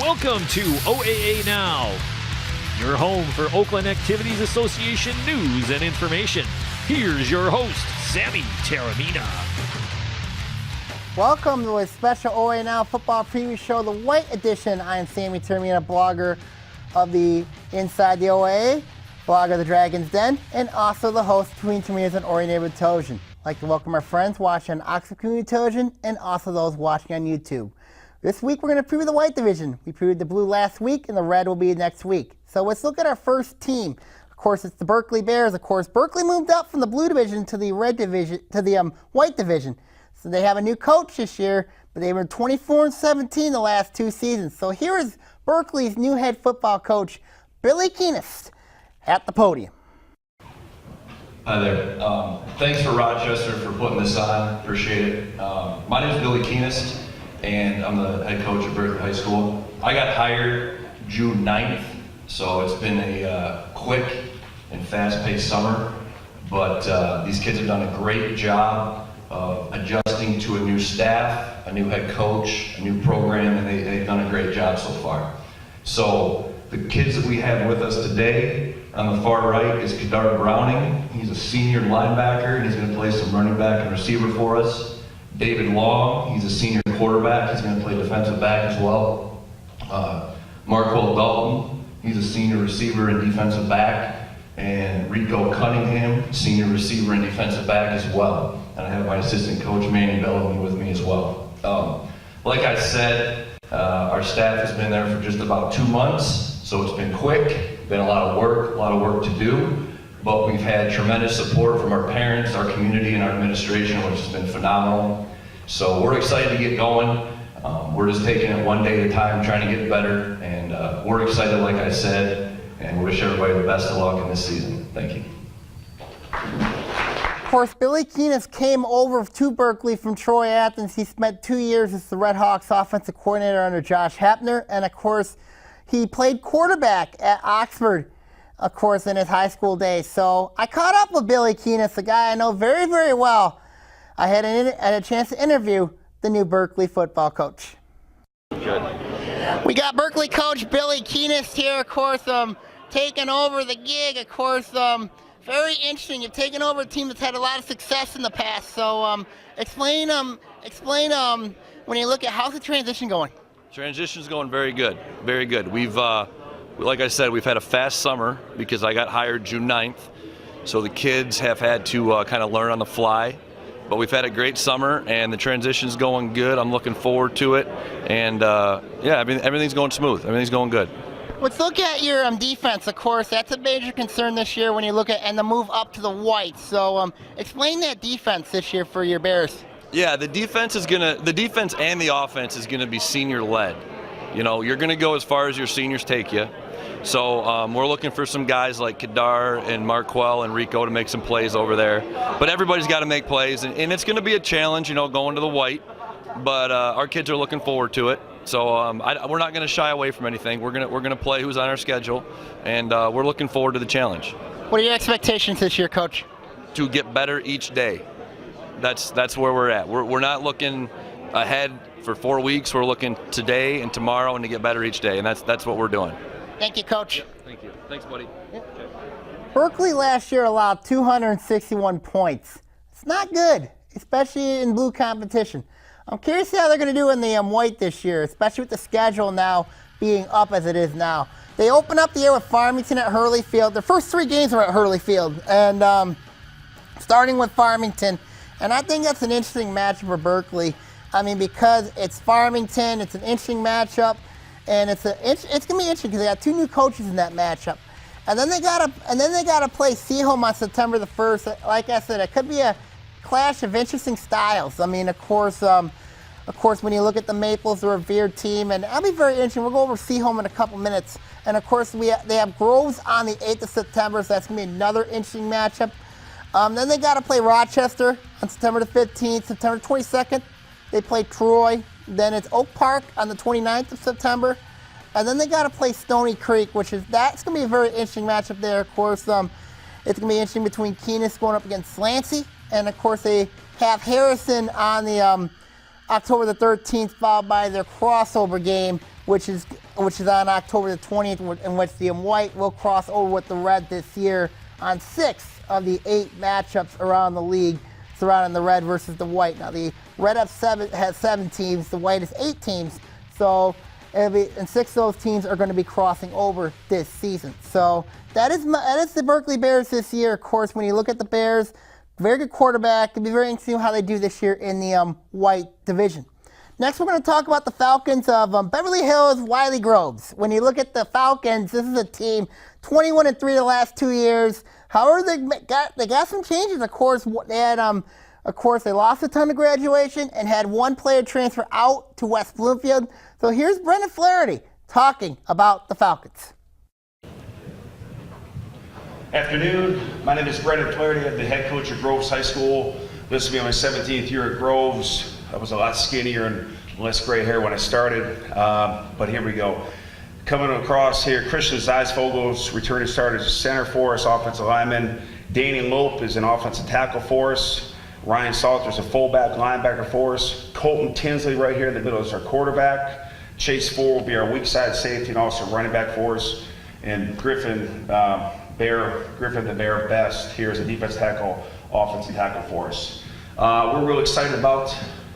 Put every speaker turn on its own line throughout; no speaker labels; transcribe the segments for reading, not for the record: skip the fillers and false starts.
Welcome to OAA Now, your home for Oakland Activities Association news and information. Here's your host, Sammy Taormina.
Welcome to a special OAA Now football preview show, the White Edition. I am Sammy Taormina, blogger of the Inside the OAA, blogger of the Dragon's Den, and also the host between Taormina's and Orion neighborhood television. I'd like to welcome our friends watching on Oxford Community Television and also those watching on YouTube. This week we're going to preview the White Division. We previewed the blue last week and the red will be next week. So let's look at our first team. Of course, it's the Berkeley Bears. Of course, Berkeley moved up from the blue division to the red division, to the White Division. So they have a new coach this year, but they were 24-17 the last two seasons. So here is Berkeley's new head football coach, Billy Keenest, at the podium.
Hi there. Thanks for Rochester for putting this on. Appreciate it. My name is Billy Keenest, and I'm the head coach at Berkeley High School. I got hired June 9th, so it's been a quick and fast-paced summer, but these kids have done a great job of adjusting to a new staff, a new head coach, a new program, and they've done a great job so far. So the kids that we have with us today, on the far right is Kadar Browning. He's a senior linebacker, and he's going to play some running back and receiver for us. David Long, he's a senior quarterback. He's going to play defensive back as well. Marquel Dalton, he's a senior receiver and defensive back. And Rico Cunningham, senior receiver and defensive back as well. And I have my assistant coach, Manny Bellamy, with me as well. Like I said, our staff has been there for just about 2 months, so it's been quick, been a lot of work to do. But we've had tremendous support from our parents, our community, and our administration, which has been phenomenal. So we're excited to get going. We're just taking it one day at a time, trying to get better. And we're excited, like I said, and we wish everybody the best of luck in this season. Thank you.
Of course, Billy Keenest came over to Berkeley from Troy Athens. He spent 2 years as the Red Hawks offensive coordinator under Josh Hepner. And of course, he played quarterback at Oxford, of course, in his high school days. So I caught up with Billy Keenest, a guy I know very, very well. I had a chance to interview the new Berkeley football coach.
Good.
We got Berkeley coach Billy Keenest here, of course, taking over the gig, of course. Very interesting. You've taken over a team that's had a lot of success in the past. So explain when you look at how's the transition going?
Transition's going very good, very good. We've, like I said, we've had a fast summer because I got hired June 9th. So the kids have had to kind of learn on the fly. But we've had a great summer, and the transition's going good. I'm looking forward to it. And, yeah, everything's going smooth. Everything's going good.
Let's look at your defense, of course. That's a major concern this year when you look at and the move up to the white. So explain that defense this year for your Bears.
Yeah, the defense and the offense is gonna be senior led. You know, you're gonna go as far as your seniors take you. So we're looking for some guys like Kadar and Marquel and Rico to make some plays over there. But everybody's got to make plays, and it's going to be a challenge, you know, going to the white. But our kids are looking forward to it. So we're not going to shy away from anything. We're gonna play who's on our schedule, and we're looking forward to the challenge.
What are your expectations this year, Coach?
To get better each day. That's where we're at. We're not looking ahead for 4 weeks. We're looking today and tomorrow and to get better each day, and that's what we're doing.
Thank you, Coach.
Thank you. Thanks, buddy.
Yep. Berkeley last year allowed 261 points. It's not good, especially in blue competition. I'm curious how they're going to do in the white this year, especially with the schedule now being up as it is now. They open up the year with Farmington at Hurley Field. Their first 3 games were at Hurley Field, and starting with Farmington. And I think that's an interesting matchup for Berkeley. I mean, because it's Farmington, it's an interesting matchup. And it's going to be interesting because they got 2 new coaches in that matchup, and then they gotta play Seaholm on September the 1st. Like I said, it could be a clash of interesting styles. I mean, of course, when you look at the Maples, they're a revered team, and that'll be very interesting. We'll go over Seaholm in a couple minutes, and of course they have Groves on the 8th of September, so that's going to be another interesting matchup. Then they got to play Rochester on September the 15th, September 22nd. They play Troy. Then it's Oak Park on the 29th of September. And then they got to play Stony Creek, that's going to be a very interesting matchup there. Of course, it's going to be interesting between Keenest going up against Slancy. And, of course, they have Harrison on the October the 13th, followed by their crossover game, which is on October the 20th, in which the White will cross over with the Red this year on 6 of the 8 matchups around the league surrounding the Red versus the White. Now the Red has 7 teams, the White is 8 teams, so and 6 of those teams are going to be crossing over this season. So that is the Berkeley Bears this year. Of course, when you look at the Bears, very good quarterback. It'll be very interesting how they do this year in the White Division. Next, we're going to talk about the Falcons of Beverly Hills, Wiley Groves. When you look at the Falcons, this is a team 21-3 the last 2 years. However, they got some changes. Of course, they lost a ton of graduation and had 1 player transfer out to West Bloomfield. So here's Brendan Flaherty talking about the Falcons.
Afternoon, my name is Brendan Flaherty. I'm the head coach at Groves High School. This will be my 17th year at Groves. I was a lot skinnier and less gray hair when I started, but here we go. Coming across here, Christian Zeisvogel's returning starter as center for us, offensive lineman. Danny Lope is an offensive tackle for us. Ryan Salter's a fullback linebacker for us. Colton Tinsley right here in the middle is our quarterback. Chase Ford will be our weak side safety and also running back for us. And Griffin the Bear Best here is a defense tackle, offensive tackle for us. We're really excited about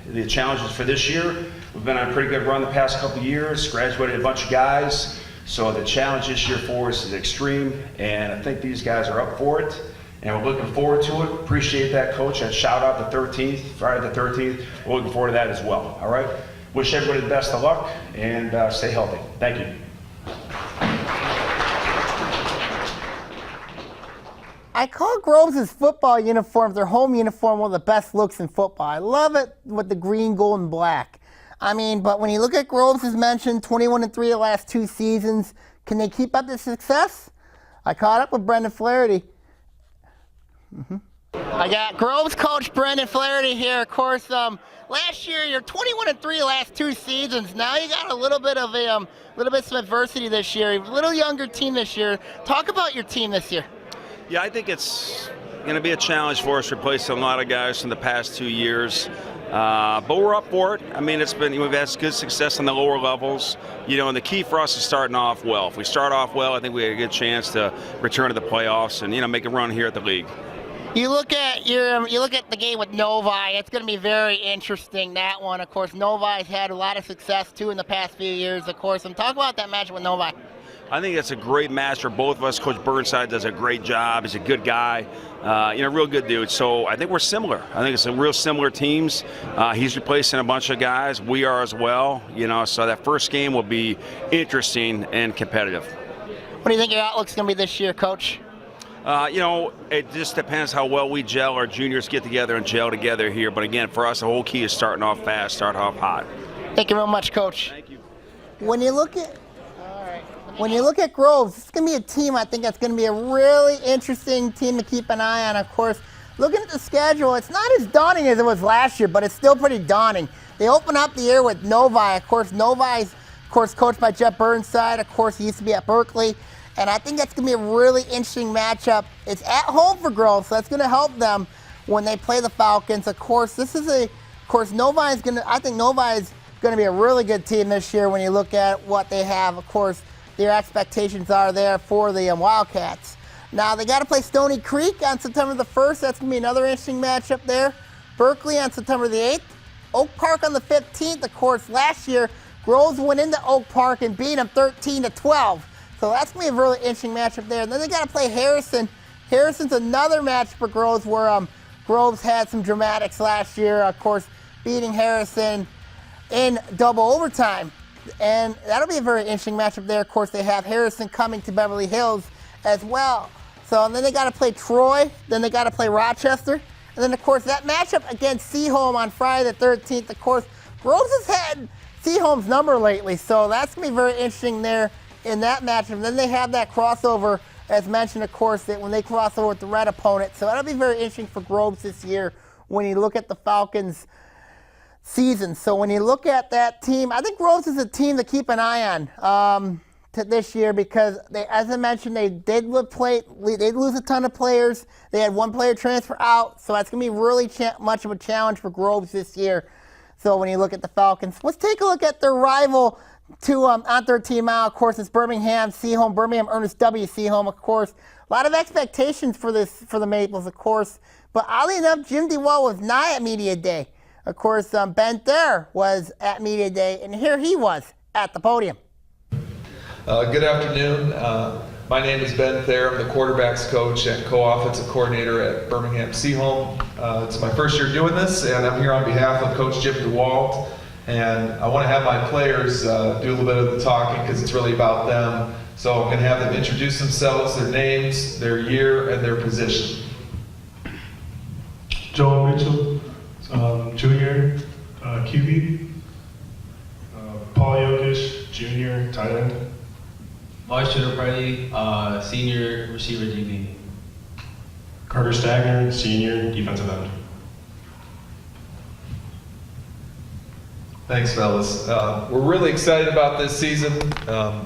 the challenges for this year. We've been on a pretty good run the past couple of years, graduated a bunch of guys. So the challenge this year for us is extreme, and I think these guys are up for it. And we're looking forward to it. Appreciate that, Coach. And shout out the 13th, Friday the 13th. We're looking forward to that as well. All right? Wish everybody the best of luck and stay healthy. Thank you.
I call Groves' football uniforms, their home uniform, one of the best looks in football. I love it with the green, gold, and black. I mean, but when you look at Groves, as mentioned, 21-3 the last 2 seasons. Can they keep up the success? I caught up with Brendan Flaherty. I got Groves coach Brendan Flaherty here. Of course, last year you're 21-3 the last 2 seasons. Now you got a little bit of some adversity this year. A little younger team this year. Talk about your team this year.
Yeah, I think it's going to be a challenge for us replacing a lot of guys from the past 2 years. But we're up for it. I mean, we've had good success on the lower levels. And the key for us is starting off well. If we start off well, I think we have a good chance to return to the playoffs and make a run here at the league.
You look at the game with Novi. It's going to be very interesting, that one. Of course, Novi's had a lot of success too in the past few years. Of course, talk about that match with Novi.
I think it's a great match for both of us. Coach Burnside does a great job. He's a good guy, real good dude. So I think we're similar. I think it's some real similar teams. He's replacing a bunch of guys. We are as well. So that first game will be interesting and competitive.
What do you think your outlook's going to be this year, Coach?
It just depends how well we gel. Our juniors get together and gel together here. But again, for us, the whole key is starting off fast, starting off hot.
Thank you very much, Coach.
Thank you.
When you look at Groves, it's going to be a team I think that's going to be a really interesting team to keep an eye on. Of course, looking at the schedule, it's not as daunting as it was last year, but it's still pretty daunting. They open up the year with Novi. Of course, Novi's coached by Jeff Burnside. Of course, he used to be at Berkeley. And I think that's going to be a really interesting matchup. It's at home for Groves, so that's going to help them when they play the Falcons. Of course, Novi is going to be a really good team this year when you look at what they have. Of course, their expectations are there for the Wildcats. Now, they got to play Stony Creek on September the 1st. That's going to be another interesting matchup there. Berkeley on September the 8th. Oak Park on the 15th. Of course, last year, Groves went into Oak Park and beat them 13-12. So that's going to be a really interesting matchup there. And then they got to play Harrison. Harrison's another match for Groves where Groves had some dramatics last year, of course, beating Harrison in double overtime. And that'll be a very interesting matchup there. Of course, they have Harrison coming to Beverly Hills as well. So and then they got to play Troy. Then they got to play Rochester. And then, of course, that matchup against Seaholm on Friday the 13th. Of course, Groves has had Seaholm's number lately. So that's going to be very interesting there in that matchup. And then they have that crossover, as mentioned, of course, that when they cross over with the red opponent. So that'll be very interesting for Groves this year when you look at the Falcons season. So when you look at that team, I think Groves is a team to keep an eye on this year because, as I mentioned, they did lose a ton of players. They had 1 player transfer out, so that's going to be really much of a challenge for Groves this year. So when you look at the Falcons, let's take a look at their rival on 13 Mile. Of course, it's Birmingham Seaholm, Birmingham Ernest W. Seaholm, of course. A lot of expectations for the Maples, of course. But oddly enough, Jim DeWall was not at Media Day. Of course, Ben Thayer was at Media Day, and here he was at the podium.
Good afternoon. My name is Ben Thayer. I'm the quarterbacks coach and co-offensive coordinator at Birmingham Seaholm. It's my first year doing this, and I'm here on behalf of Coach Jim DeWalt. And I want to have my players do a little bit of the talking because it's really about them. So I'm going to have them introduce themselves, their names, their year, and their position.
Joel Mitchell, junior, QB. Paul Jokic, junior, tight end.
Marsh Party, senior receiver DB.
Carter Stagner, senior, defensive end.
Thanks, fellas. We're really excited about this season.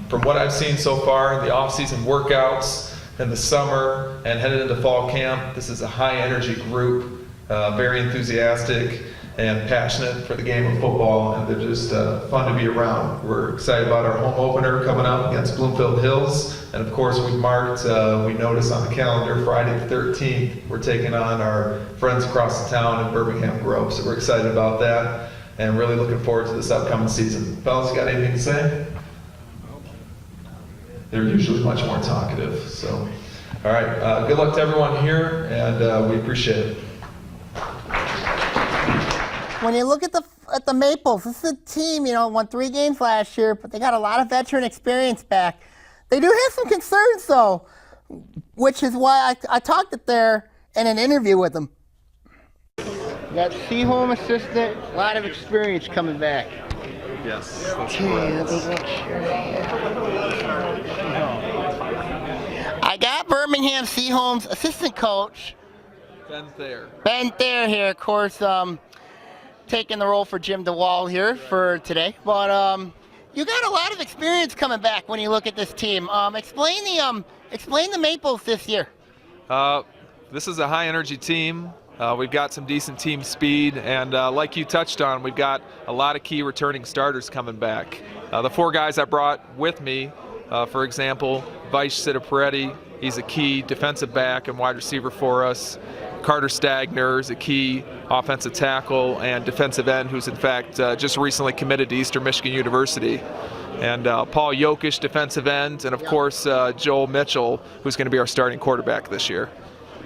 From what I've seen so far in the off-season workouts in the summer and headed into fall camp, this is a high-energy group, very enthusiastic and passionate for the game of football, and they're just fun to be around. We're excited about our home opener coming up against Bloomfield Hills, and of course we noticed on the calendar Friday the 13th, we're taking on our friends across the town in Birmingham Grove, so we're excited about that and really looking forward to this upcoming season. Fellas, you got anything to say? They're usually much more talkative, so. All right, good luck to everyone here, and we appreciate it.
When you look at the Maples, this is a team, won 3 games last year, but they got a lot of veteran experience back. They do have some concerns, though, which is why I talked it there in an interview with them. You got Seaholm assistant, a lot of experience coming back.
Yes.
I got Birmingham Seaholm's assistant coach,
Ben Thayer.
Ben Thayer here, of course, taking the role for Jim DeWall here for today. But you got a lot of experience coming back when you look at this team. Explain the Maples this year.
This is a high-energy team. We've got some decent team speed, and like you touched on, we've got a lot of key returning starters coming back. The 4 guys I brought with me, for example, Vice Sitaparetti, he's a key defensive back and wide receiver for us. Carter Stagner is a key offensive tackle and defensive end who's in fact just recently committed to Eastern Michigan University. And Paul Jokic, defensive end, and of course Joel Mitchell, who's going to be our starting quarterback this year.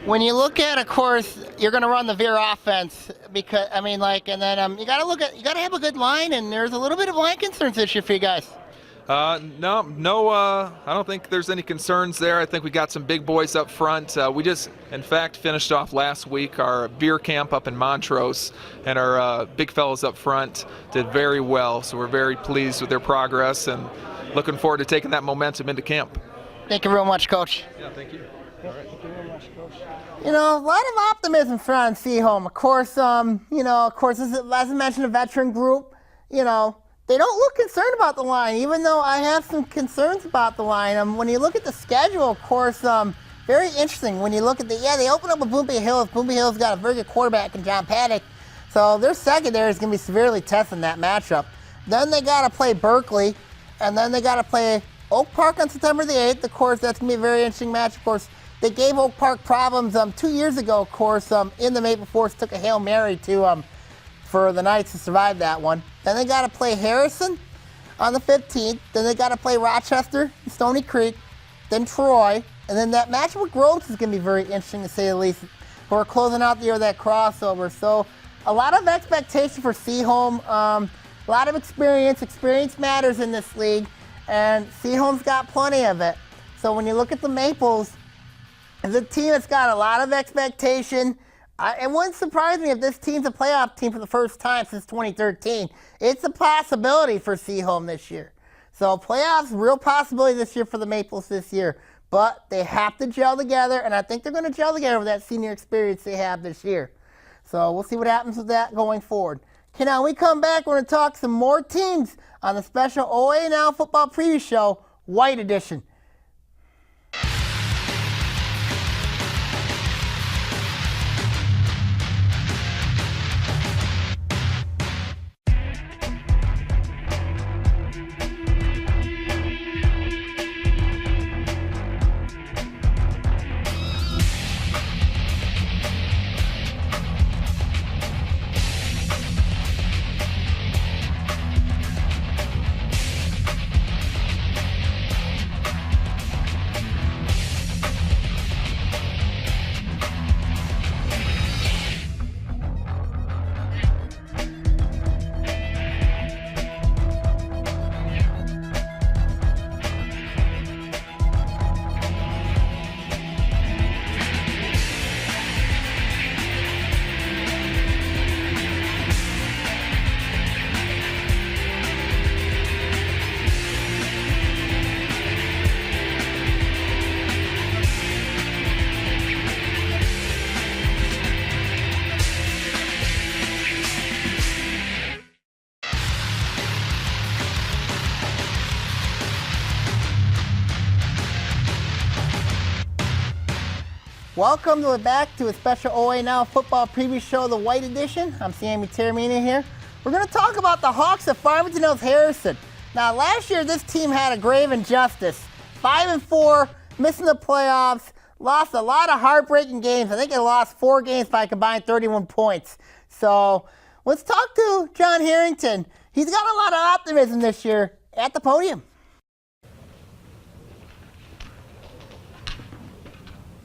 When you look at, of course, you're going to run the veer offense because and then you got to have a good line, and there's a little bit of line concerns this year for you guys.
No, I don't think there's any concerns there. I think we got some big boys up front. We just, in fact, finished off last week our beer camp up in Montrose, and our big fellows up front did very well. So we're very pleased with their progress and looking forward to taking that momentum into camp.
Thank you very much, Coach.
Yeah, thank you.
All right. Thank you very much, Coach. A lot of optimism for on Seaholm. Of course, this is, as I mentioned, a veteran group. They don't look concerned about the line, even though I have some concerns about the line. When you look at the schedule, of course, very interesting. When you look at they open up with Bloomfield Hills. Bloomfield Hills got a very good quarterback in John Paddock, so their secondary is going to be severely tested in that matchup. Then they got to play Berkeley, and then they got to play Oak Park on September the 8th. Of course, that's going to be a very interesting match. Of course, they gave Oak Park problems 2 years ago. Of course, in the Maple Force took a Hail Mary for the Knights to survive that one. Then they got to play Harrison on the 15th. Then they got to play Rochester, Stony Creek, then Troy. And then that match with Groves is going to be very interesting, to say the least. We're closing out the year with that crossover. So a lot of expectation for Seaholm. A lot of experience. Experience matters in this league. And Seaholm's got plenty of it. So when you look at the Maples, it's a team that's got a lot of expectation. It wouldn't surprise me if this team's a playoff team for the first time since 2013. It's a possibility for Seaholm this year. So playoffs, real possibility this year for the Maples this year. But they have to gel together, and I think they're going to gel together with that senior experience they have this year. So we'll see what happens with that going forward. Okay, now when we come back, we're going to talk some more teams on the special OAA Now Football Preview Show, White Edition. Welcome back to a special OA Now football preview show, the White Edition. I'm Sammy Taormina here. We're going to talk about the Hawks of Farmington Hills Harrison. Now, last year this team had a grave injustice. 5-4, missing the playoffs, lost a lot of heartbreaking games. I think they lost 4 games by a combined 31 points. So let's talk to John Harrington. He's got a lot of optimism this year at the podium.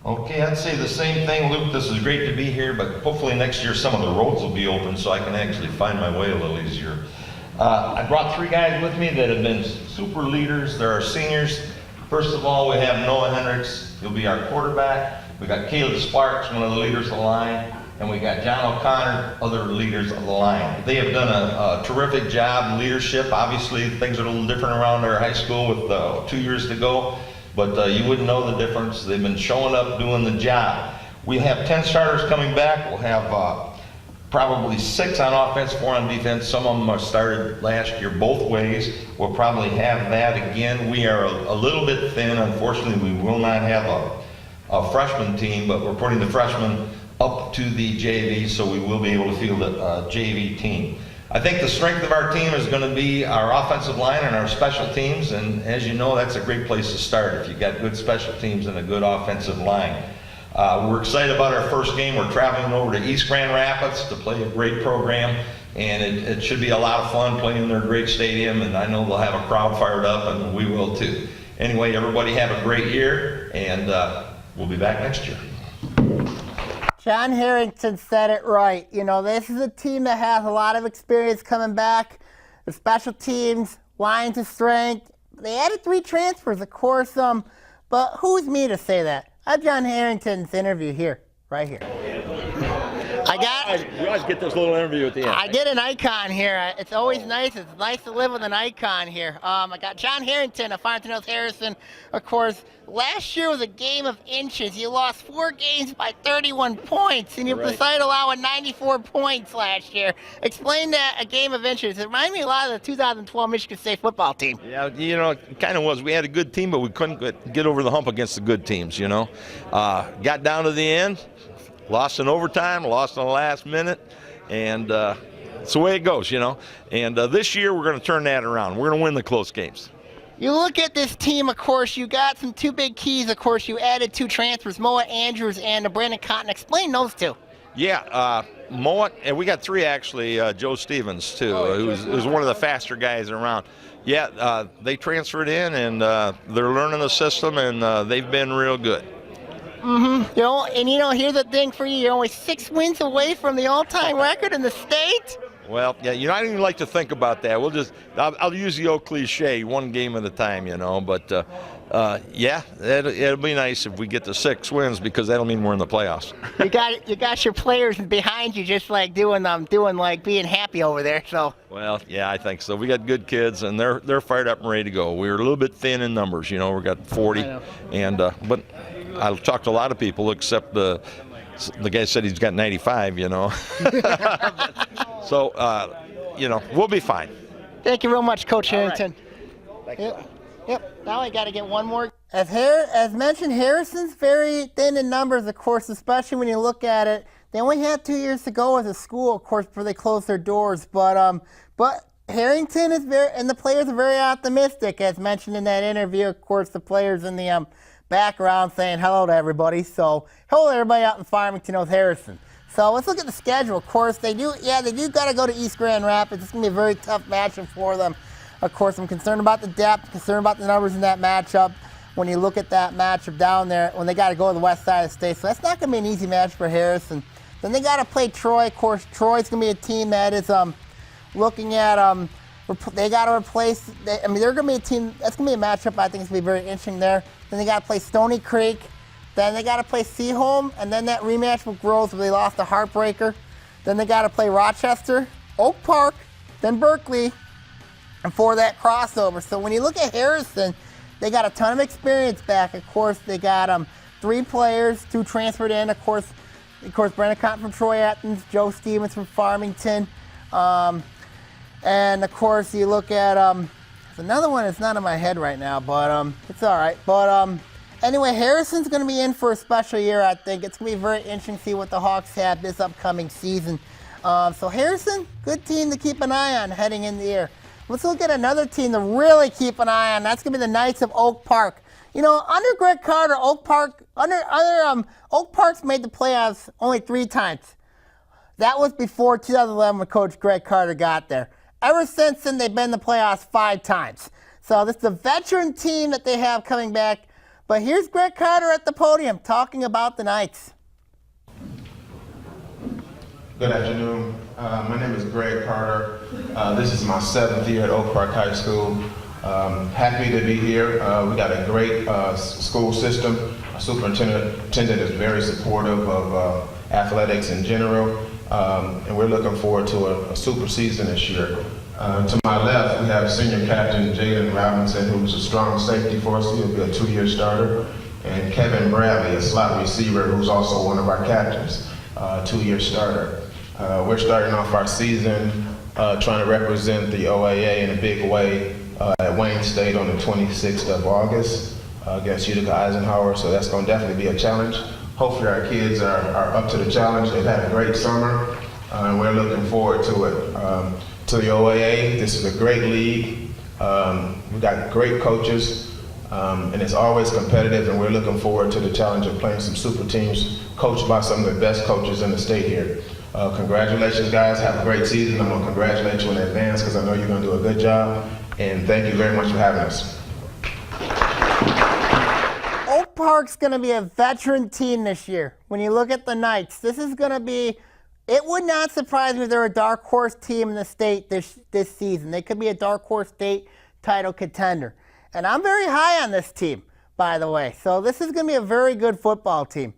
Okay, I'd say the same thing, Luke. This is great to be here, but hopefully next year some of the roads will be open so I can actually find my way a little easier. I brought 3 guys with me that have been super leaders. They're our seniors. First of all, we have Noah Hendricks. He'll be our quarterback. We got Caleb Sparks, one of the leaders of the line, and we got John O'Connor, other leaders of the line. They have done a terrific job in leadership. Obviously, things are a little different around our high school with 2 years to go. But you wouldn't know the difference. They've been showing up, doing the job. We have 10 starters coming back. We'll have probably 6 on offense, 4 on defense. Some of them started last year both ways. We'll probably have that again. We are a little bit thin. Unfortunately, we will not have a freshman team, but we're putting the freshmen up to the JV, so we will be able to field a JV team. I think the strength of our team is going to be our offensive line and our special teams, and as you know, that's a great place to start if you've got good special teams and a good offensive line. We're excited about our first game. We're traveling over to East Grand Rapids to play a great program, and it should be a lot of fun playing in their great stadium, and I know they'll have a crowd fired up, and we will too. Anyway, everybody have a great year, and we'll be back next year.
John Harrington said it right. You know, this is a team that has a lot of experience coming back. The special teams, line to strength. They added 3 transfers, of course, but who's me to say that? I have John Harrington's interview here, right here.
We always get this little interview at the end.
I get an icon here. It's always nice. It's nice to live with an icon here. I got John Harrington of Farmington Hills Harrison. Of course, last year was a game of inches. You lost 4 games by 31 points, and you decided allowing 94 points last year. Explain that, a game of inches. It reminded me a lot of the 2012 Michigan State football team.
Yeah, you know, it kind of was. We had a good team, but we couldn't get over the hump against the good teams, you know. Got down to the end. Lost in overtime, lost in the last minute, and it's the way it goes, you know. And this year we're going to turn that around. We're going to win the close games.
You look at this team, of course, you got some 2 big keys. Of course, you added 2 transfers, Moa Andrews and Brandon Cotton. Explain those 2.
Yeah, Moa, and we got 3 actually, Joe Stevens too, who's one of the faster guys around. Yeah, they transferred in, and they're learning the system, and they've been real good.
Mm-hmm. You know, and here's the thing for you. You're only 6 wins away from the all-time record in the state.
Well, yeah, you know, I don't even like to think about that. I'll use the old cliche, 1 game at a time, you know. But yeah, it'll be nice if we get to 6 wins, because that'll mean we're in the playoffs.
You got your players behind you, just like doing like being happy over there. So.
Well, yeah, I think so. We got good kids, and they're fired up and ready to go. We were a little bit thin in numbers, you know. We got 40, and but I've talked to a lot of people, except the guy said he's got 95, you know. So, you know, we'll be fine.
Thank you real much, Coach Harrington.
Right.
Yep. Now I got to get one more. As mentioned, Harrison's very thin in numbers, of course, especially when you look at it. They only had 2 years to go as a school, of course, before they closed their doors. But Harrington is and the players are very optimistic, as mentioned in that interview. Of course, the players in the background saying hello to everybody. So hello to everybody out in Farmington Hills Harrison. So let's look at the schedule. Of course, they do got to go to East Grand Rapids. It's going to be a very tough matchup for them. Of course, I'm concerned about the depth, concerned about the numbers in that matchup. When you look at that matchup down there, when they got to go to the west side of the state. So that's not going to be an easy match for Harrison. Then they got to play Troy. Of course, Troy's going to be a team that is looking at they got to replace. They're going to be a team that's going to be a matchup. I think it's going to be very interesting there. Then they got to play Stony Creek. Then they got to play Seaholm, and then that rematch with Groves where they lost the heartbreaker. Then they got to play Rochester, Oak Park, then Berkeley, and for that crossover. So when you look at Harrison, they got a ton of experience back. Of course, they got 3 players, 2 transferred in. Of course, Brandon Cotton from Troy Athens, Joe Stevens from Farmington. And of course, you look at another one that's not in my head right now, but it's all right. But Anyway, Harrison's going to be in for a special year, I think. It's going to be very interesting to see what the Hawks have this upcoming season. So Harrison, good team to keep an eye on heading in the year. Let's look at another team to really keep an eye on. That's going to be the Knights of Oak Park. You know, under Greg Carter, Oak Park's made the playoffs only 3 times. That was before 2011 when Coach Greg Carter got there. Ever since then, they've been in the playoffs 5 times. So this is a veteran team that they have coming back. But here's Greg Carter at the podium talking about the Knights.
Good afternoon. My name is Greg Carter. This is my 7th year at Oak Park High School. Happy to be here. We got a great school system. Our superintendent is very supportive of athletics in general, and we're looking forward to a super season this year. To my left, we have senior captain Jaden Robinson, who's a strong safety for us. He'll be a 2-year starter. And Kevin Bradley, a slot receiver, who's also one of our captains, 2-year starter. We're starting off our season trying to represent the OAA in a big way at Wayne State on the 26th of August against Utica Eisenhower, so that's going to definitely be a challenge. Hopefully our kids are up to the challenge. They've had a great summer, and we're looking forward to it. To the OAA, this is a great league. We've got great coaches, and it's always competitive, and we're looking forward to the challenge of playing some super teams coached by some of the best coaches in the state here. Congratulations, guys. Have a great season. I'm going to congratulate you in advance because I know you're going to do a good job. And thank you very much for having us.
Oak Park's going to be a veteran team this year. When you look at the Knights, this is going to be, it would not surprise me if they're a dark horse team in the state this season. They could be a dark horse state title contender. And I'm very high on this team, by the way. So this is going to be a very good football team.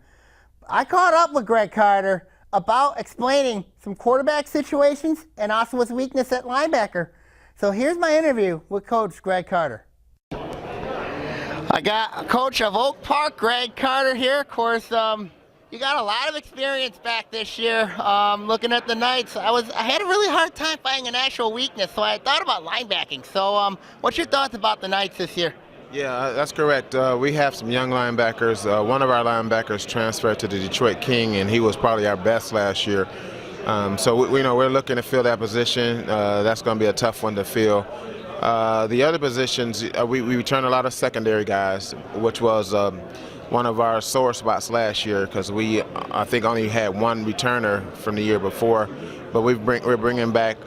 I caught up with Greg Carter about explaining some quarterback situations and also his weakness at linebacker. So here's my interview with Coach Greg Carter. I got a coach of Oak Park, Greg Carter here. Of course, you got a lot of experience back this year. Looking at the Knights, I had a really hard time finding an actual weakness, so I thought about linebacking. So what's your thoughts about the Knights this year?
Yeah, that's correct. We have some young linebackers. One of our linebackers transferred to the Detroit King, and he was probably our best last year. So we're looking to fill that position. That's going to be a tough one to fill. The other positions, we returned a lot of secondary guys, which was one of our sore spots last year because I think only had one returner from the year before. But we're bringing back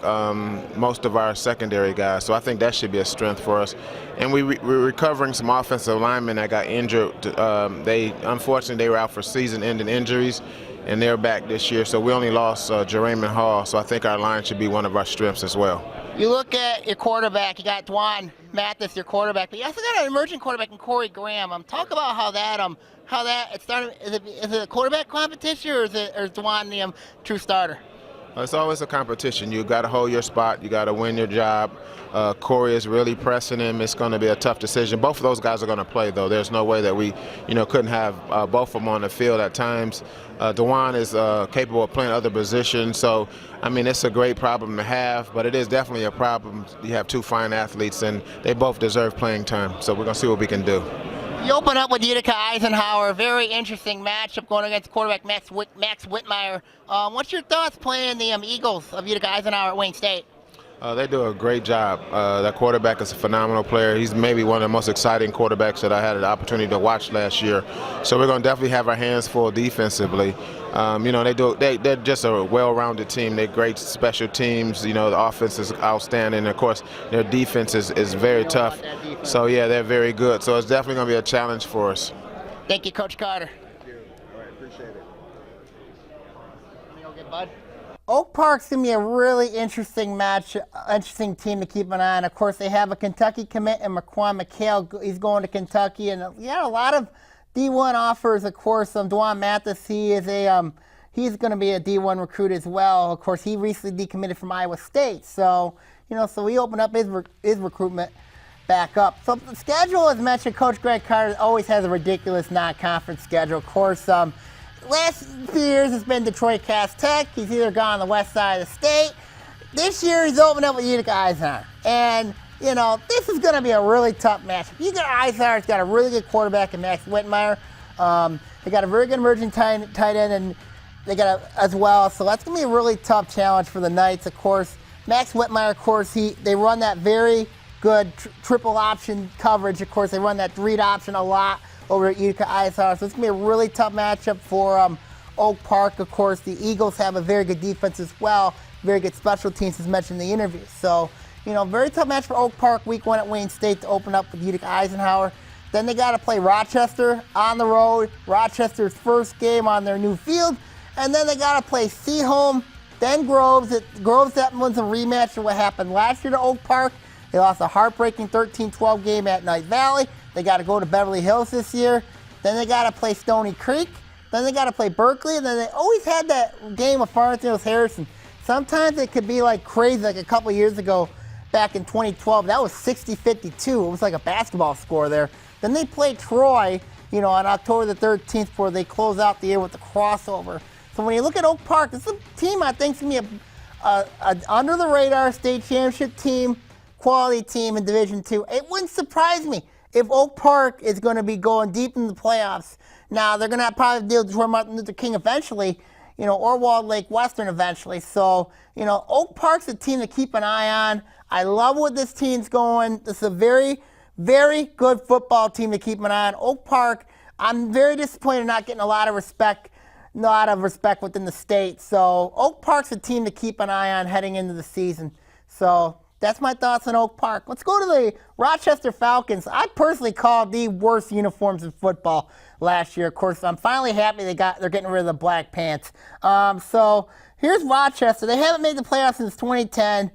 most of our secondary guys, so I think that should be a strength for us. And we're recovering some offensive linemen that got injured. Unfortunately, they were out for season-ending injuries, and they're back this year. So we only lost Jermaine Hall, so I think our line should be one of our strengths as well.
You look at your quarterback. You got Dwan Mathis, your quarterback, but you also got an emerging quarterback in Corey Graham. Talk about how that it started. Is it a quarterback competition, or is Dwan the true starter?
It's always a competition. You got to hold your spot. You got to win your job. Corey is really pressing him. It's going to be a tough decision. Both of those guys are going to play, though. There's no way that we, couldn't have both of them on the field at times. DeJuan is capable of playing other positions. So, it's a great problem to have, but it is definitely a problem. You have 2 fine athletes, and they both deserve playing time. So we're going to see what we can do.
You open up with Utica Eisenhower, very interesting matchup going against quarterback Max Whitmire. What's your thoughts playing the Eagles of Utica Eisenhower at Wayne State?
They do a great job. That quarterback is a phenomenal player. He's maybe one of the most exciting quarterbacks that I had the opportunity to watch last year. So we're going to definitely have our hands full defensively. They're just a well-rounded team. They're great special teams. The offense is outstanding. Of course, their defense is very tough. So, yeah, they're very good. So it's definitely going to be a challenge for us.
Thank you, Coach Carter.
Thank you. All right, appreciate it.
Let me go get Bud. Oak Park's going to be a really interesting team to keep an eye on. Of course, they have a Kentucky commit in Marquand McHale. He's going to Kentucky. And, a lot of D1 offers. Of course, Dwan Mathis, he's going to be a D1 recruit as well. Of course, he recently decommitted from Iowa State. So, so he opened up his recruitment back up. So the schedule, as mentioned, Coach Greg Carter always has a ridiculous non-conference schedule. Of course, last few years it's been Detroit Cass Tech. He's either gone on the west side of the state. This year he's opened up with Utica Eisenhower. And this is going to be a really tough match. You got Eisenhower's got a really good quarterback in Max Whitmire. They got a very good emerging tight end, and they got as well. So that's going to be a really tough challenge for the Knights. Of course, Max Whitmire, of course, they run that very good triple option coverage. Of course, they run that read option a lot over at Utica Eisenhower. So it's going to be a really tough matchup for Oak Park. Of course, the Eagles have a very good defense as well. Very good special teams, as mentioned in the interview. So, very tough match for Oak Park week 1 at Wayne State to open up with Utica Eisenhower. Then they got to play Rochester on the road. Rochester's first game on their new field. And then they got to play Seaholm, then Groves. Groves, that one's a rematch of what happened last year to Oak Park. They lost a heartbreaking 13-12 game at Night Valley. They got to go to Beverly Hills this year. Then they got to play Stony Creek. Then they got to play Berkeley. And then they always had that game of Farmington Hills Harrison. Sometimes it could be like crazy, like a couple years ago back in 2012. That was 60-52. It was like a basketball score there. Then they played Troy, on October the 13th before they close out the year with the crossover. So when you look at Oak Park, this is a team I think is going to be a under-the-radar state championship team, quality team in Division II. It wouldn't surprise me if Oak Park is going to be going deep in the playoffs. Now, they're going to probably deal with Detroit Martin Luther King eventually, or Walled Lake Western eventually. So, Oak Park's a team to keep an eye on. I love where this team's going. This is a very, very good football team to keep an eye on. Oak Park, I'm very disappointed not getting a lot of respect within the state. So Oak Park's a team to keep an eye on heading into the season. So that's my thoughts on Oak Park. Let's go to the Rochester Falcons. I personally called the worst uniforms in football last year. Of course, I'm finally happy they're getting rid of the black pants. So here's Rochester. They haven't made the playoffs since 2010.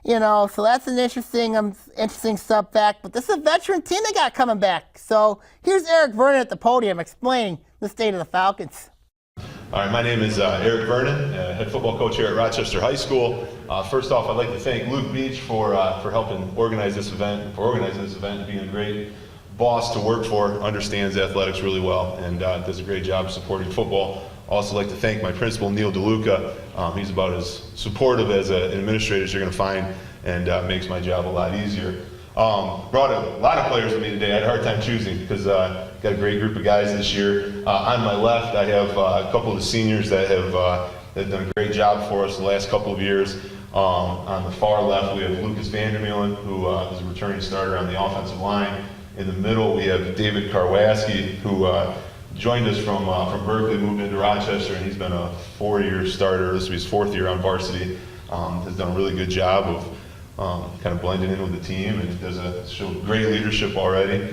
So that's an interesting sub fact. But this is a veteran team they got coming back. So here's Eric Vernon at the podium explaining the state of the Falcons.
All right, my name is Eric Vernon, head football coach here at Rochester High School. First off, I'd like to thank Luke Beach for helping organize this event, being a great boss to work for, understands athletics really well, and does a great job supporting football. Also like to thank my principal, Neil DeLuca. He's about as supportive as an administrator as you're going to find, and makes my job a lot easier. Brought a lot of players with me today. I had a hard time choosing because got a great group of guys this year. On my left, I have a couple of the seniors that have done a great job for us the last couple of years. On the far left, we have Lucas Vandermeulen, who is a returning starter on the offensive line. In the middle, we have David Karwaski, who joined us from Berkeley, moved into Rochester, and he's been a 4-year starter. This will be his 4th year on varsity. Has done a really good job of kind of blending in with the team, and showed great leadership already.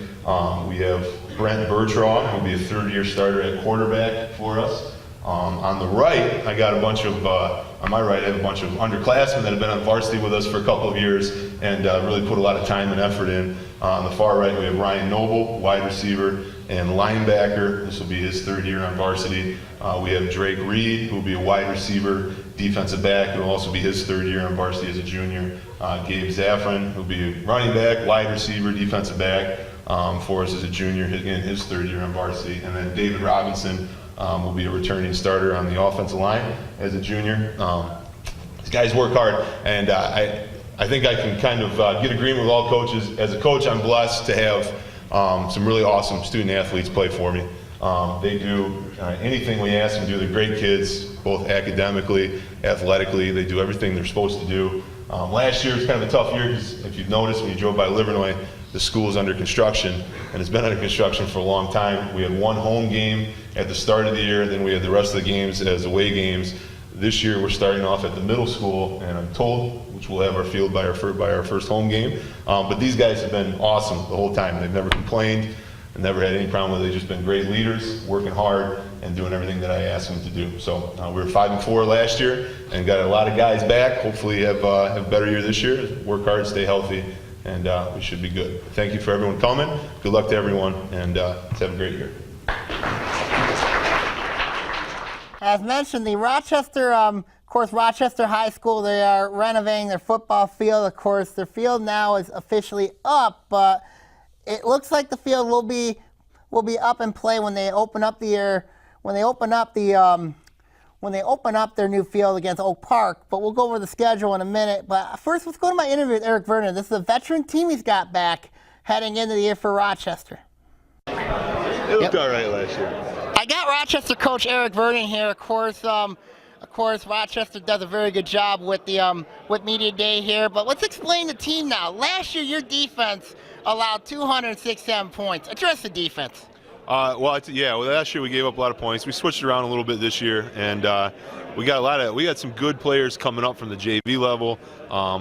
We have Brent Bertraw, who will be a 3rd-year starter at quarterback for us. On the right, I got a bunch of, on my right, I have a bunch of underclassmen that have been on varsity with us for a couple of years and really put a lot of time and effort in. On the far right, we have Ryan Noble, wide receiver and linebacker. This will be his 3rd year on varsity. We have Drake Reed, who will be a wide receiver, defensive back, who will also be his 3rd year on varsity as a junior. Gabe Zaffron, who will be a running back, wide receiver, defensive back for us as a junior, again, his 3rd year on varsity. And then David Robinson will be a returning starter on the offensive line as a junior. These guys work hard, and I think I can kind of get agreement with all coaches. As a coach, I'm blessed to have some really awesome student athletes play for me. They do anything we ask them to do. They're great kids, both academically, athletically. They do everything they're supposed to do. Last year was kind of a tough year because if you've noticed when you drove by Livernois, the school is under construction, and it's been under construction for a long time. We had one home game at the start of the year, then we had the rest of the games as away games. This year we're starting off at the middle school, and I'm told, which we'll have our field by our first home game. But these guys have been awesome the whole time. They've never complained, and never had any problem with it. They've just been great leaders, working hard, and doing everything that I asked them to do. So we were 5-4 last year, and got a lot of guys back. Hopefully have a better year this year. Work hard, stay healthy, and we should be good. Thank you for everyone coming. Good luck to everyone, and let's have a great year.
As mentioned, the Rochester, of course, Rochester High School, they are renovating their football field. Of course, their field now is officially up, but it looks like the field will be up and play when they open up the when they open up their new field against Oak Park. But we'll go over the schedule in a minute. But first, let's go to my interview with Eric Vernon. This is a veteran team he's got back heading into the year for Rochester.
It looked all right last year.
I got Rochester coach Eric Vernon here. Of course, Rochester does a very good job with the with media day here. But let's explain the team now. Last year, your defense allowed 267 points. Address the defense.
Well, last year we gave up a lot of points. We switched around a little bit this year, and we got some good players coming up from the JV level.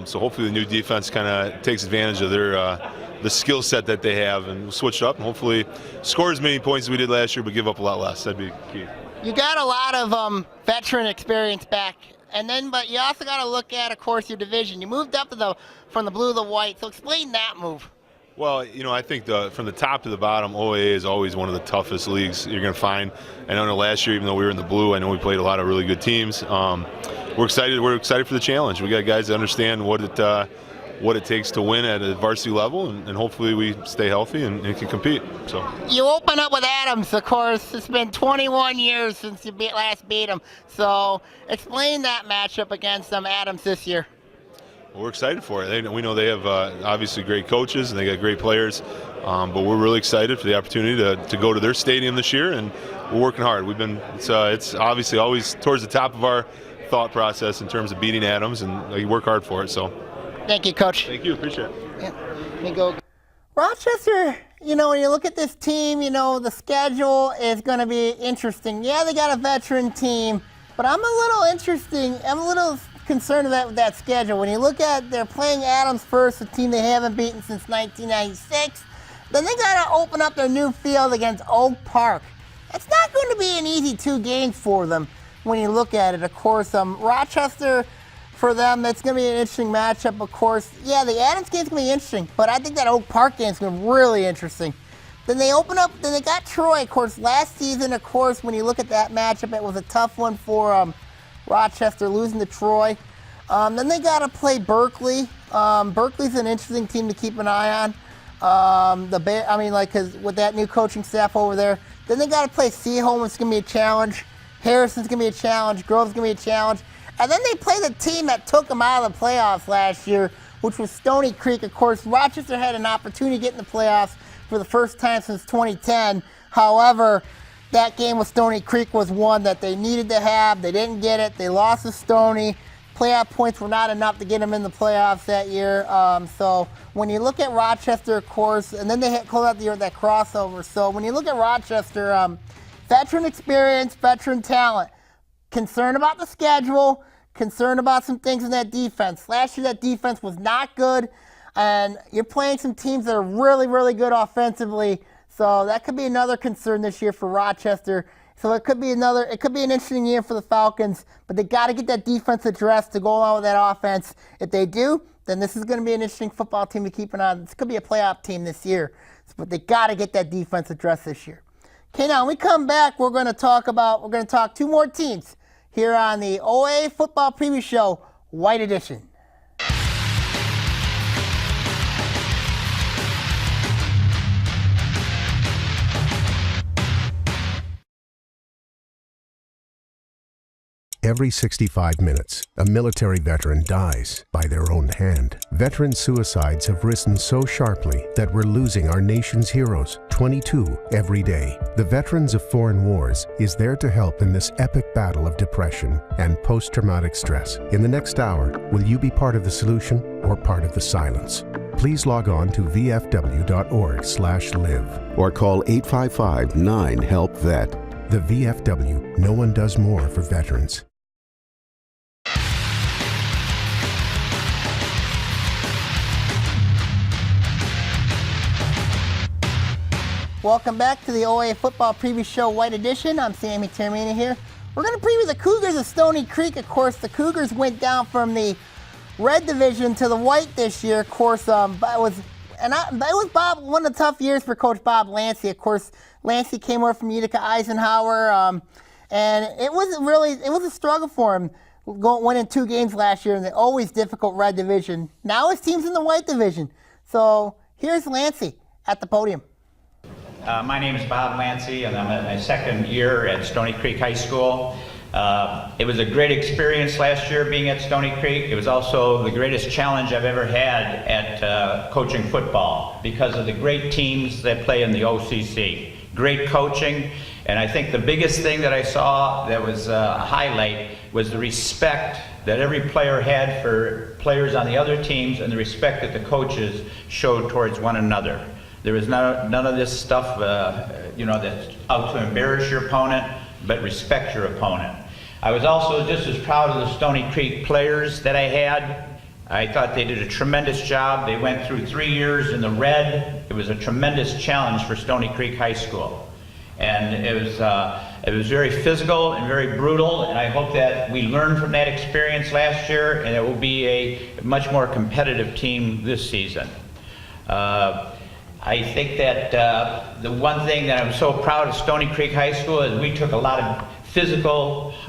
So hopefully the new defense kind of takes advantage of their the skill set that they have, and we'll switch it up and hopefully score as many points as we did last year, but give up a lot less. That'd be key.
You got a lot of veteran experience back, but you also got to look at, of course, your division. You moved up from the blue to the white. So explain that move.
Well, I think from the top to the bottom, OAA is always one of the toughest leagues you're going to find. I know last year, even though we were in the blue, I know we played a lot of really good teams. We're excited. We're excited for the challenge. We got guys that understand what it takes to win at a varsity level, and hopefully we stay healthy and can compete. So
you open up with Adams, of course. It's been 21 years since you last beat them. So explain that matchup against Adams this year.
We're excited for it. We know they have obviously great coaches and they got great players, but we're really excited for the opportunity to go to their stadium this year, and we're working hard. It's obviously always towards the top of our thought process in terms of beating Adams, and we work hard for it. So,
thank you, Coach.
Thank you. Appreciate it.
Yeah. Let me go. Rochester, when you look at this team, the schedule is going to be interesting. Yeah, they got a veteran team, but I'm a little concerned with that schedule. When you look at, they're playing Adams first, a team they haven't beaten since 1996. Then they got to open up their new field against Oak Park. It's not going to be an easy 2 games for them when you look at it. Of course, Rochester, for them, that's going to be an interesting matchup. Of course, yeah, the Adams game's going to be interesting, but I think that Oak Park game's going to be really interesting. Then they got Troy, of course, last season. Of course, when you look at that matchup, it was a tough one for Rochester, losing to Troy. Then they got to play Berkeley. Berkeley's an interesting team to keep an eye on. Because with that new coaching staff over there. Then they got to play Seaholm, it's going to be a challenge. Harrison's going to be a challenge. Grove's going to be a challenge. And then they play the team that took them out of the playoffs last year, which was Stony Creek. Of course, Rochester had an opportunity to get in the playoffs for the first time since 2010. However, that game with Stony Creek was one that they needed to have. They didn't get it. They lost to Stony. Playoff points were not enough to get them in the playoffs that year. So when you look at Rochester, of course, and then they had closed out the year with that crossover. So when you look at Rochester, veteran experience, veteran talent, concerned about the schedule, concerned about some things in that defense. Last year that defense was not good, and you're playing some teams that are really, really good offensively. So that could be another concern this year for Rochester. So it could be an interesting year for the Falcons, but they got to get that defense addressed to go along with that offense. If they do, then this is going to be an interesting football team to keep an eye on. This could be a playoff team this year, but they got to get that defense addressed this year. Okay, now when we come back, we're going to talk 2 more teams here on the OAA Football Preview Show, White Edition.
Every 65 minutes, a military veteran dies by their own hand. Veteran suicides have risen so sharply that we're losing our nation's heroes, 22 every day. The Veterans of Foreign Wars is there to help in this epic battle of depression and post-traumatic stress. In the next hour, will you be part of the solution or part of the silence? Please log on to vfw.org/live or call 855-9-HELP-VET. The VFW, no one does more for veterans.
Welcome back to the OAA Football Preview Show, White Edition. I'm Sammy Taormina here. We're going to preview the Cougars of Stony Creek. Of course, the Cougars went down from the Red Division to the White this year. Of course, it was one of the tough years for Coach Bob Lancey. Of course, Lancey came over from Utica Eisenhower, and it was a struggle for him. Winning 2 games last year in the always difficult Red Division. Now his team's in the White Division. So here's Lancey at the podium.
My name is Bob Lancey, and I'm in my 2nd year at Stony Creek High School. It was a great experience last year being at Stony Creek. It was also the greatest challenge I've ever had at coaching football because of the great teams that play in the OCC. Great coaching, and I think the biggest thing that I saw that was a highlight was the respect that every player had for players on the other teams and the respect that the coaches showed towards one another. There was none of this stuff, that's out to embarrass your opponent, but respect your opponent. I was also just as proud of the Stony Creek players that I had. I thought they did a tremendous job. They went through 3 years in the red. It was a tremendous challenge for Stony Creek High School. And it was very physical and very brutal, and I hope that we learned from that experience last year and it will be a much more competitive team this season. I think that the one thing that I'm so proud of Stony Creek High School is we took a lot of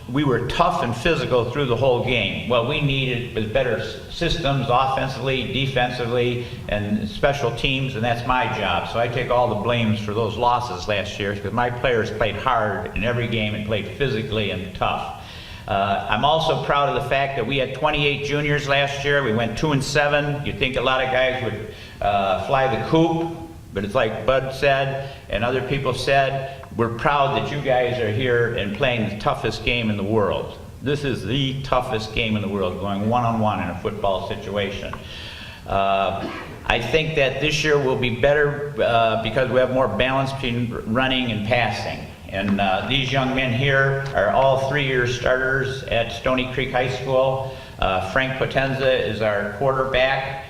we were tough and physical through the whole game. What we needed was better systems offensively, defensively, and special teams, and that's my job. So I take all the blames for those losses last year because my players played hard in every game and played physically and tough. I'm also proud of the fact that we had 28 juniors last year. We went 2-7. You'd think a lot of guys would fly the coop, but it's like Bud said and other people said, we're proud that you guys are here and playing the toughest game in the world. This is the toughest game in the world, going one-on-one in a football situation. I think that this year will be better because we have more balance between running and passing. And these young men here are all 3-year starters at Stony Creek High School. Frank Potenza is our quarterback.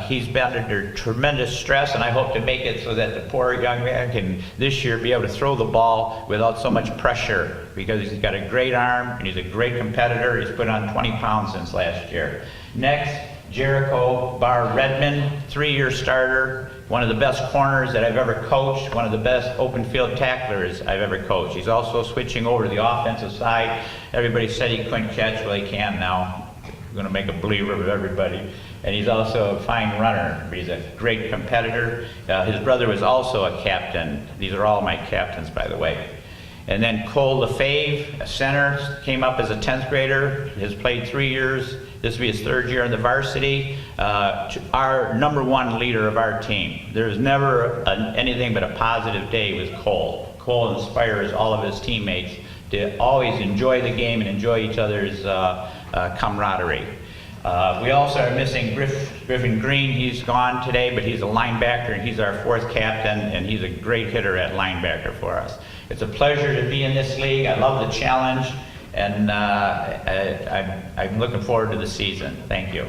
He's been under tremendous stress, and I hope to make it so that the poor young man can this year be able to throw the ball without so much pressure because he's got a great arm and he's a great competitor. He's put on 20 pounds since last year. Next, Jericho Bar Redmond, 3-year starter, one of the best corners that I've ever coached, one of the best open field tacklers I've ever coached. He's also switching over to the offensive side. Everybody said he couldn't catch, well he can now. We're going to make a believer of everybody. And he's also a fine runner. He's a great competitor. His brother was also a captain. These are all my captains, by the way. And then Cole Lefebvre, a center, came up as a 10th grader, has played 3 years. This will be his 3rd year in the varsity. Our #1 leader of our team. There's never anything but a positive day with Cole. Cole inspires all of his teammates to always enjoy the game and enjoy each other's camaraderie. We also are missing Griffin Green. He's gone today, but he's a linebacker, and he's our 4th captain, and he's a great hitter at linebacker for us. It's a pleasure to be in this league. I love the challenge, and I'm looking forward to the season. Thank you.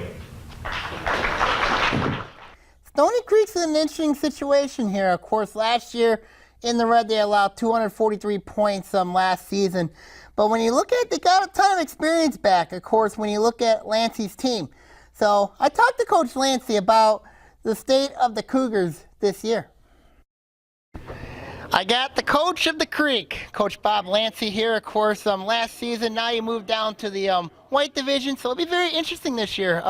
Stony Creek's in an interesting situation here. Of course, last year in the red, they allowed 243 points last season. But when you look at it, they got a ton of experience back, of course, when you look at Lancey's team. So I talked to Coach Lancey about the state of the Cougars this year. I got the coach of the Creek, Coach Bob Lancey here, of course, last season. Now you moved down to the White Division, so it'll be very interesting this year.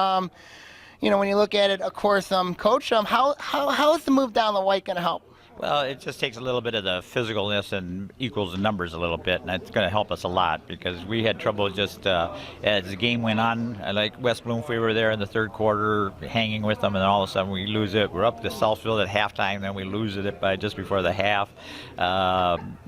When you look at it, of course, Coach, how is the move down the White going to help?
Well, it just takes a little bit of the physicalness and equals the numbers a little bit, and it's going to help us a lot because we had trouble just as the game went on. Like West Bloomfield, we were there in the 3rd quarter hanging with them, and all of a sudden we lose it. We're up to Southfield at halftime, then we lose it by just before the half.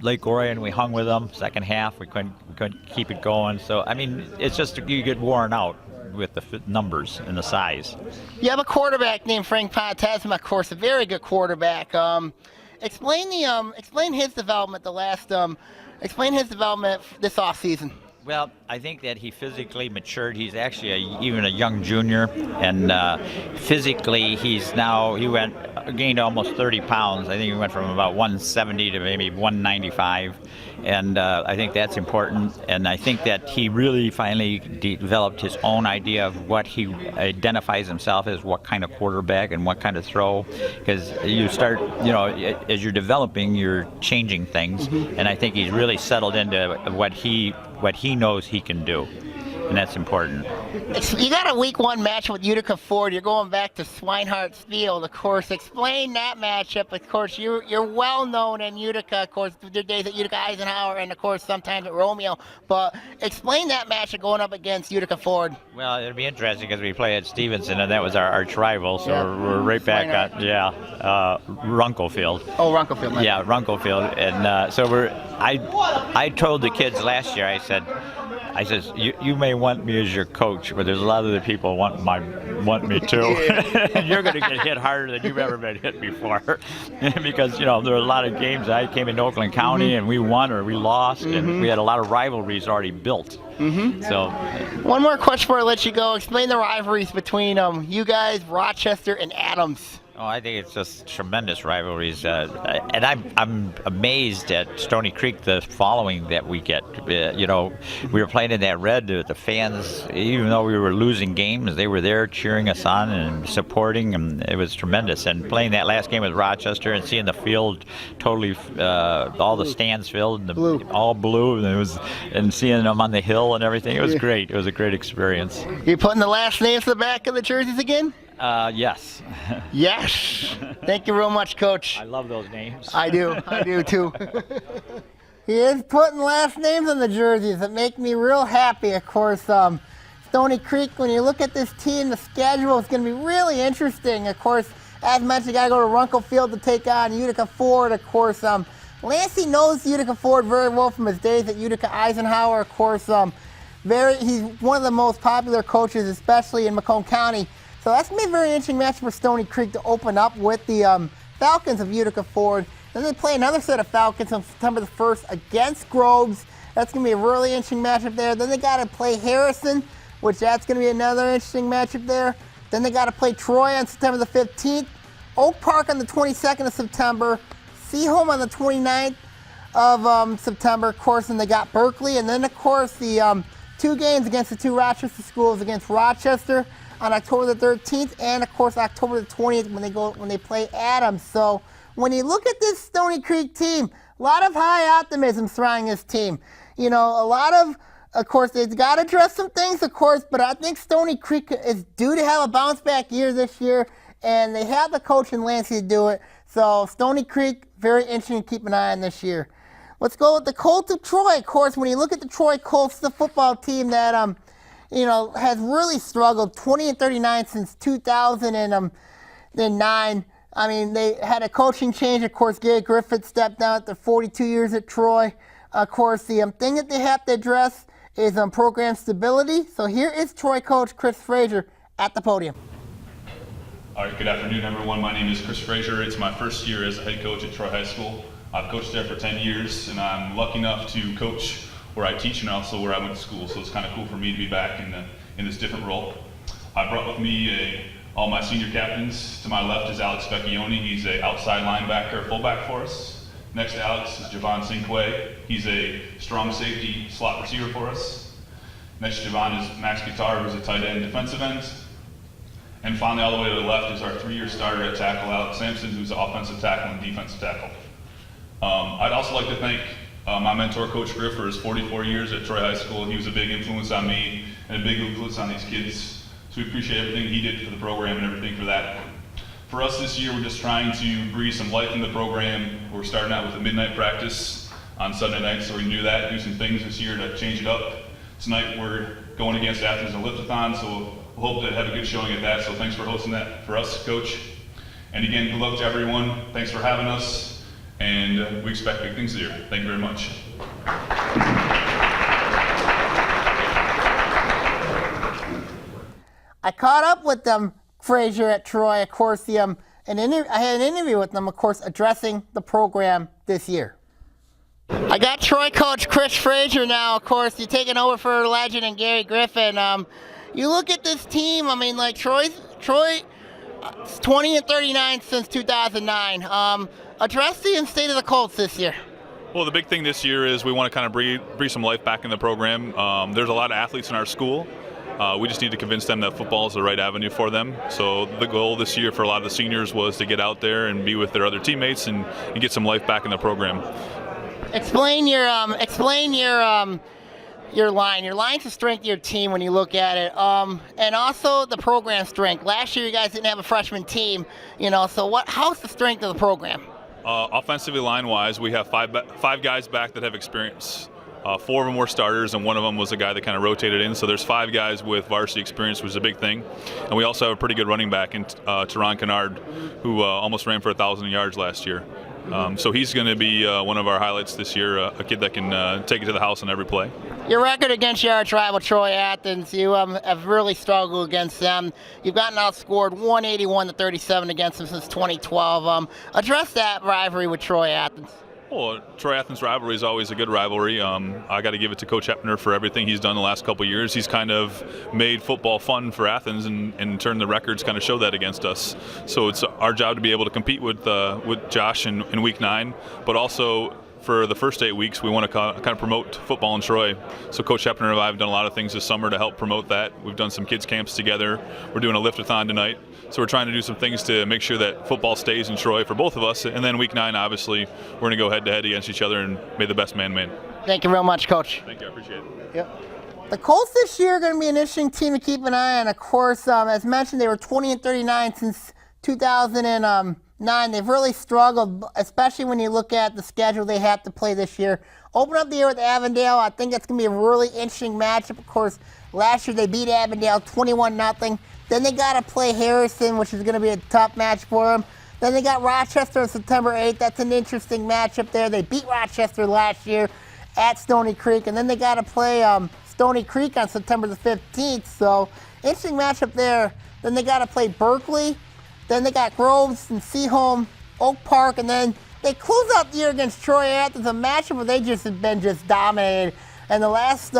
Lake Orion, we hung with them. 2nd half, we couldn't keep it going. So, I mean, it's just you get worn out with the numbers and the size.
You have a quarterback named Frank Pontasma, of course, a very good quarterback. Explain his development explain his development this offseason.
Well, I think that he physically matured. He's actually even a young junior, and physically he gained almost 30 pounds. I think he went from about 170 to maybe 195, and I think that's important. And I think that he really finally developed his own idea of what he identifies himself as, what kind of quarterback and what kind of throw. Because you start, as you're developing, you're changing things, and I think he's really settled into what he knows he can do. and that's important.
You got a week 1 matchup with Utica Ford. You're going back to Swinehart's Field, of course. Explain that matchup. Of course, you're well known in Utica, of course, your days at Utica Eisenhower, and of course sometimes at Romeo. But explain that matchup going up against Utica Ford.
Well, it'll be interesting because we play at Stevenson, and that was our arch rival, so we're right back on Runkle Field.
Oh, Runkle Field.
Yeah, Runkle Field, and so I told the kids last year, I said, you may want me as your coach, but there's a lot of the people want me too. You're going to get hit harder than you've ever been hit before, because there are a lot of games. I came into Oakland County and we won or we lost, and we had a lot of rivalries already built. So,
one more question before I let you go. Explain the rivalries between you guys, Rochester, and Adams.
Oh, I think it's just tremendous rivalries, and I'm amazed at Stony Creek, the following that we get. We were playing in that red. The fans, even though we were losing games, they were there cheering us on and supporting, and it was tremendous. And playing that last game with Rochester and seeing the field totally, all the stands filled, and all blue, and seeing them on the hill and everything, it was great. It was a great experience.
You putting the last names to the back of the jerseys again?
Yes.
Yes. Thank you real much, Coach.
I love those names.
I do too. He is putting last names on the jerseys that make me real happy. Of course, Stony Creek, when you look at this team, the schedule is going to be really interesting. Of course, as mentioned, you got to go to Runkle Field to take on Utica Ford. Of course, Lancey knows Utica Ford very well from his days at Utica Eisenhower. Of course, he's one of the most popular coaches, especially in Macomb County. So that's going to be a very interesting match for Stony Creek to open up with the Falcons of Utica Ford. Then they play another set of Falcons on September the 1st against Groves. That's going to be a really interesting matchup there. Then they got to play Harrison, which that's going to be another interesting matchup there. Then they got to play Troy on September the 15th, Oak Park on the 22nd of September, Seaholm on the 29th of September, of course, and they got Berkeley. And then, of course, the 2 games against the 2 Rochester schools against Rochester on October the 13th and, of course, October the 20th when they play Adams. So when you look at this Stony Creek team, a lot of high optimism surrounding this team. A lot of course, they've got to address some things, of course, but I think Stony Creek is due to have a bounce-back year this year, and they have the coach in Lancey to do it. So Stony Creek, very interesting to keep an eye on this year. Let's go with the Colts of Troy. Of course, when you look at the Troy Colts, the football team that has really struggled, 20-39 since 2009. I mean, they had a coaching change. Of course, Gary Griffith stepped down after 42 years at Troy. Of course, the thing that they have to address is program stability. So here is Troy coach Chris Frazier at the podium.
All right, good afternoon, everyone. My name is Chris Frazier. It's my first year as a head coach at Troy High School. I've coached there for 10 years, and I'm lucky enough to coach where I teach and also where I went to school. So it's kind of cool for me to be back in this different role. I brought with me all my senior captains. To my left is Alex Vecchione. He's an outside linebacker, fullback for us. Next to Alex is Javon Cinque. He's a strong safety slot receiver for us. Next to Javon is Max Guitar, who's a tight end defensive end. And finally, all the way to the left is our 3-year starter at tackle, Alex Sampson, who's an offensive tackle and defensive tackle. I'd also like to thank my mentor, Coach Griff, for his 44 years at Troy High School. He was a big influence on me and a big influence on these kids. So we appreciate everything he did for the program and everything for that. For us this year, we're just trying to breathe some life in the program. We're starting out with a midnight practice on Sunday night, so we can do some things this year to change it up. Tonight, we're going against Athens and Liftathon, so we'll hope to have a good showing at that. So thanks for hosting that for us, Coach. And again, good luck to everyone. Thanks for having us, and we expect big things here. Thank you very much.
I caught up with Frazier at Troy. Of course, I had an interview with them, of course, addressing the program this year. I got Troy coach Chris Frazier now. Of course, you're taking over for legend and Gary Griffin. You look at this team. I mean, like Troy, 20-39 since 2009. Address the state of the Colts this year.
Well, the big thing this year is we want to kind of breathe some life back in the program. There's a lot of athletes in our school. We just need to convince them that football is the right avenue for them. So the goal this year for a lot of the seniors was to get out there and be with their other teammates and
your line. Your line's the strength of your team when you look at it, and also the program strength. Last year, you guys didn't have a freshman team, so how's the strength of the program?
Offensively, line-wise, we have five guys back that have experience. 4 of them were starters, and 1 of them was a guy that kind of rotated in. So there's 5 guys with varsity experience, which is a big thing. And we also have a pretty good running back in Teron Kennard, who almost ran for 1,000 yards last year. So he's going to be one of our highlights this year, a kid that can take it to the house on every play.
Your record against your arch rival Troy Athens, you have really struggled against them. You've gotten outscored 181-37 against them since 2012. Address that rivalry with Troy Athens.
Well, Troy Athens rivalry is always a good rivalry. I got to give it to Coach Hepner for everything he's done the last couple of years. He's kind of made football fun for Athens, and turned the records kind of show that against us. So it's our job to be able to compete with Josh in week 9, but also for the first 8 weeks, we want to kind of promote football in Troy. So Coach Hepner and I have done a lot of things this summer to help promote that. We've done some kids camps together. We're doing a lift-a-thon tonight. So we're trying to do some things to make sure that football stays in Troy for both of us. And then week 9, obviously, we're going to go head-to-head against each other and may the best man win.
Thank you very much, Coach.
Thank you. I appreciate it.
Yep. The Colts this year are going to be an interesting team to keep an eye on. Of course, as mentioned, they were 20-39 since 2009. They've really struggled, especially when you look at the schedule they have to play this year. Open up the year with Avondale. I think that's going to be a really interesting matchup. Of course, last year they beat Avondale 21-0. Then they got to play Harrison, which is going to be a tough match for them. Then they got Rochester on September 8th. That's an interesting matchup there. They beat Rochester last year at Stony Creek. And then they got to play Stony Creek on September the 15th. So, interesting matchup there. Then they got to play Berkeley. Then they got Groves and Seaholm, Oak Park, and then they close out the year against Troy Athens, a matchup where they just have been dominated. And the last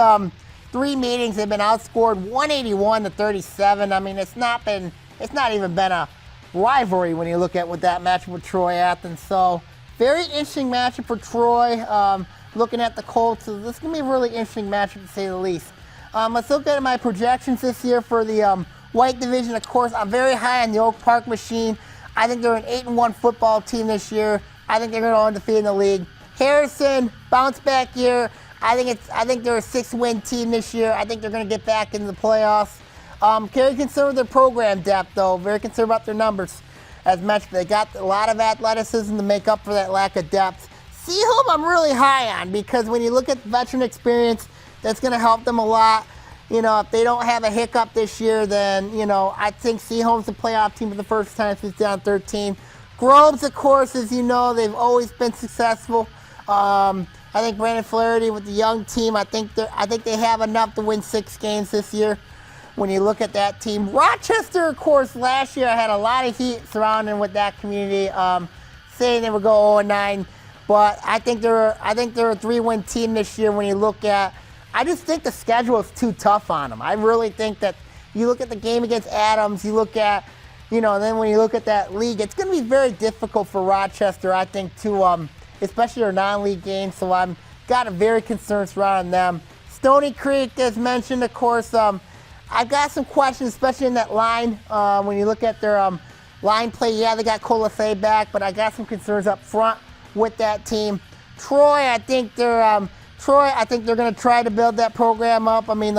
3 meetings, they've been outscored 181-37. I mean, it's not even been a rivalry when you look at what that matchup with Troy Athens. So, very interesting matchup for Troy. Looking at the Colts, so this is going to be a really interesting matchup to say the least. Let's look at my projections this year for the White Division. Of course, I'm very high on the Oak Park machine. I think they're an 8-1 football team this year. I think they're going to go undefeated in the league. Harrison, bounce back year. I think they're a 6-win team this year. I think they're going to get back into the playoffs. Very concerned with their program depth, though. Very concerned about their numbers. As mentioned, they got a lot of athleticism to make up for that lack of depth. Seaholm, I'm really high on because when you look at veteran experience, that's going to help them a lot. If they don't have a hiccup this year, then, I think Seaholm's a playoff team for the first time since down 13. Groves, of course, as you know, they've always been successful. I think Brandon Flaherty with the young team, I think they have enough to win 6 games this year when you look at that team. Rochester, of course, last year I had a lot of heat surrounding with that community, saying they would go 0-9. But I think they're a 3-win team this year when you look at. I just think the schedule is too tough on them. I really think that you look at the game against Adams, you look at, and then when you look at that league, it's going to be very difficult for Rochester, I think, to, especially their non-league games. So I'm got a very concerned surrounding them. Stony Creek, as mentioned, of course, I've got some questions, especially in that line. When you look at their line play, yeah, they got Colafay back, but I got some concerns up front with that team. Troy, I think they're going to try to build that program up. I mean,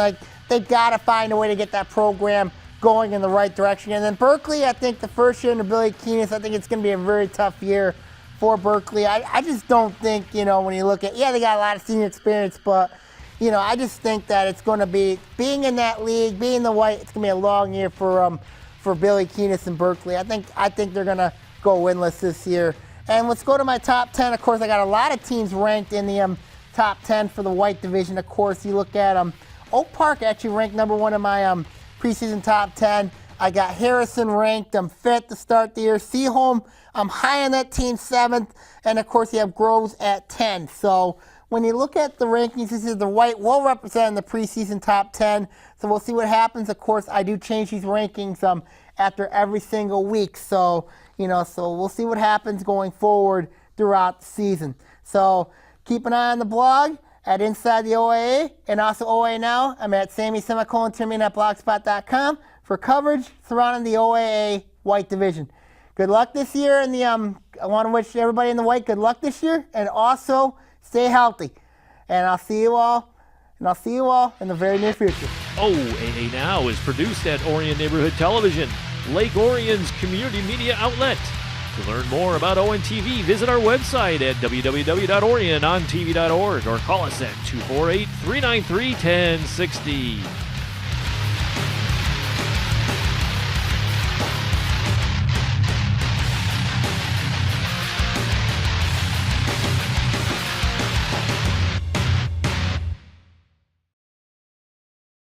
they've got to find a way to get that program going in the right direction. And then Berkeley, I think the first year under Billy Keenis, I think it's going to be a very tough year for Berkeley. I just don't think, when you look at, they got a lot of senior experience, but, I just think that it's going to be, being in that league, being the white, it's going to be a long year for Billy Keenis and Berkeley. I think they're going to go winless this year. And let's go to my top 10. Of course, I got a lot of teams ranked in the top 10 for the White Division. Of course, you look at Oak Park actually ranked number 1 in my preseason top 10. I got Harrison ranked 5th to start the year. Seaholm, I'm high on that team, 7th. And, of course, you have Groves at 10. So when you look at the rankings, this is the White well represented in the preseason top 10. So we'll see what happens. Of course, I do change these rankings after every single week. So, so we'll see what happens going forward throughout the season. So keep an eye on the blog at Inside the OAA and also OAA Now. I'm at Sammy_Taormina at blogspot.com for coverage surrounding the OAA White Division. Good luck this year, and I want to wish everybody in the white good luck this year, and also stay healthy. And I'll see you all and I'll see you all in the very near future.
OAA Now is produced at Orion Neighborhood Television, Lake Orion's community media outlet. To learn more about ONTV, visit our website at www.orionontv.org or call us at 248-393-1060.